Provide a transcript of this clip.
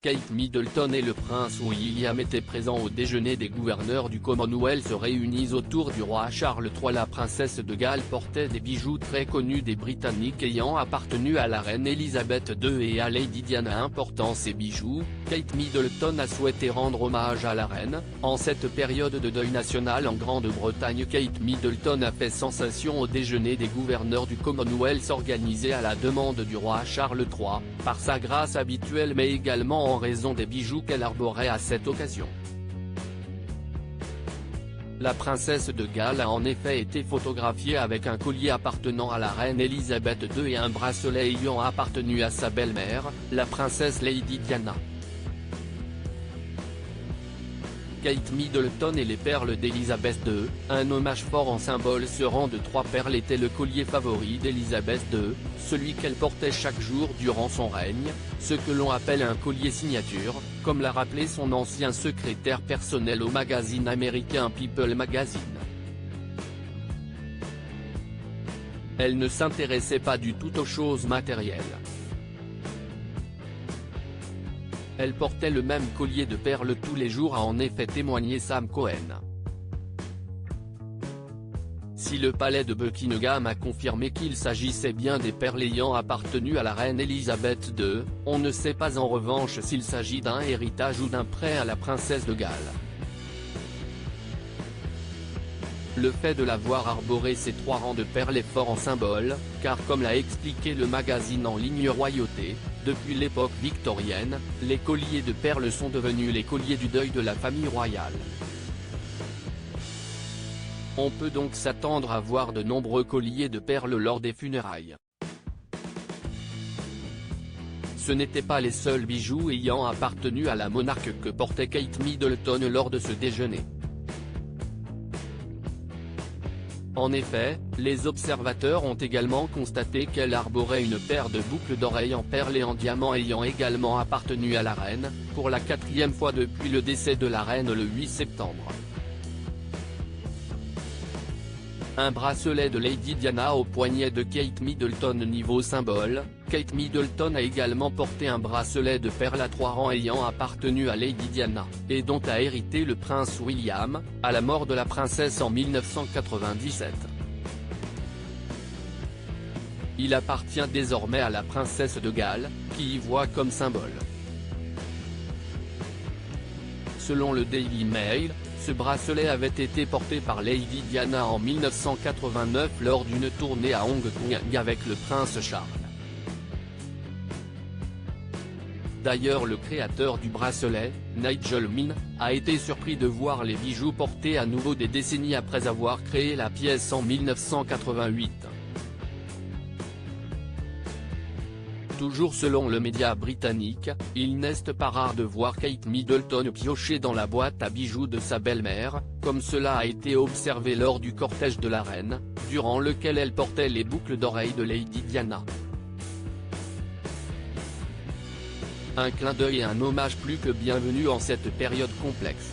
Kate Middleton et le prince William étaient présents au déjeuner des gouverneurs du Commonwealth réunis autour du roi Charles III. La princesse de Galles portait des bijoux très connus des Britanniques ayant appartenu à la reine Elisabeth II et à Lady Diana. Important ces bijoux, Kate Middleton a souhaité rendre hommage à la reine. En cette période de deuil national en Grande-Bretagne, Kate Middleton a fait sensation au déjeuner des gouverneurs du Commonwealth organisé à la demande du roi Charles III, par sa grâce habituelle mais également en raison des bijoux qu'elle arborait à cette occasion. La princesse de Galles a en effet été photographiée avec un collier appartenant à la reine Elisabeth II et un bracelet ayant appartenu à sa belle-mère, la princesse Lady Diana. Kate Middleton et les perles d'Elisabeth II, un hommage fort en symbole. Ce rang de 3 perles était le collier favori d'Elisabeth II, celui qu'elle portait chaque jour durant son règne, ce que l'on appelle un collier signature, comme l'a rappelé son ancien secrétaire personnel au magazine américain People Magazine. Elle ne s'intéressait pas du tout aux choses matérielles. Elle portait le même collier de perles tous les jours, a en effet témoigné Sam Cohen. Si le palais de Buckingham a confirmé qu'il s'agissait bien des perles ayant appartenu à la reine Elisabeth II, on ne sait pas en revanche s'il s'agit d'un héritage ou d'un prêt à la princesse de Galles. Le fait de l'avoir arboré ces 3 rangs de perles est fort en symbole, car comme l'a expliqué le magazine en ligne Royauté, depuis l'époque victorienne, les colliers de perles sont devenus les colliers du deuil de la famille royale. On peut donc s'attendre à voir de nombreux colliers de perles lors des funérailles. Ce n'étaient pas les seuls bijoux ayant appartenu à la monarque que portait Kate Middleton lors de ce déjeuner. En effet, les observateurs ont également constaté qu'elle arborait une paire de boucles d'oreilles en perles et en diamants ayant également appartenu à la reine, pour la 4e fois depuis le décès de la reine le 8 septembre. Un bracelet de Lady Diana au poignet de Kate Middleton. Niveau symbole, Kate Middleton a également porté un bracelet de perles à 3 rangs ayant appartenu à Lady Diana, et dont a hérité le prince William, à la mort de la princesse en 1997. Il appartient désormais à la princesse de Galles, qui y voit comme symbole. Selon le Daily Mail, ce bracelet avait été porté par Lady Diana en 1989 lors d'une tournée à Hong Kong avec le prince Charles. D'ailleurs, le créateur du bracelet, Nigel Min, a été surpris de voir les bijoux portés à nouveau des décennies après avoir créé la pièce en 1988. Toujours selon le média britannique, il n'est pas rare de voir Kate Middleton piocher dans la boîte à bijoux de sa belle-mère, comme cela a été observé lors du cortège de la reine, durant lequel elle portait les boucles d'oreilles de Lady Diana. Un clin d'œil et un hommage plus que bienvenu en cette période complexe.